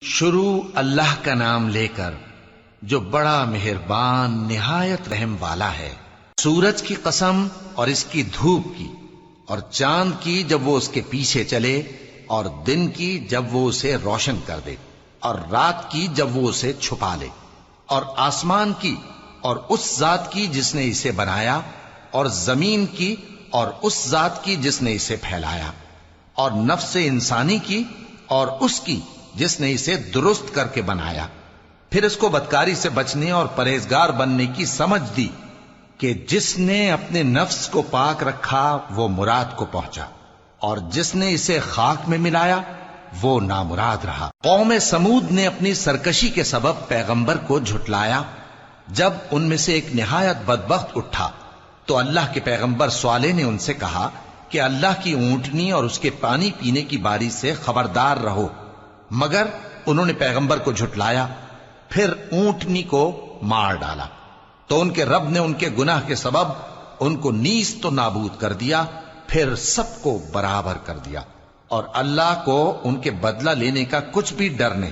شروع اللہ کا نام لے کر جو بڑا مہربان نہایت رحم والا ہے۔ سورج کی قسم اور اس کی دھوپ کی، اور چاند کی جب وہ اس کے پیچھے چلے، اور دن کی جب وہ اسے روشن کر دے، اور رات کی جب وہ اسے چھپا لے، اور آسمان کی اور اس ذات کی جس نے اسے بنایا، اور زمین کی اور اس ذات کی جس نے اسے پھیلایا، اور نفس انسانی کی اور اس کی جس نے اسے درست کر کے بنایا۔ پھر اس کو بدکاری سے بچنے اور پرہیزگار بننے کی سمجھ دی کہ جس نے اپنے نفس کو پاک رکھا وہ مراد کو پہنچا، اور جس نے اسے خاک میں ملایا وہ نامراد رہا۔ قوم سمود نے اپنی سرکشی کے سبب پیغمبر کو جھٹلایا۔ جب ان میں سے ایک نہایت بدبخت اٹھا تو اللہ کے پیغمبر صالح نے ان سے کہا کہ اللہ کی اونٹنی اور اس کے پانی پینے کی باری سے خبردار رہو، مگر انہوں نے پیغمبر کو جھٹلایا۔ پھر اونٹنی کو مار ڈالا تو ان کے رب نے ان کے گناہ کے سبب ان کو نیست و نابود کر دیا، پھر سب کو برابر کر دیا، اور اللہ کو ان کے بدلہ لینے کا کچھ بھی ڈر نہیں۔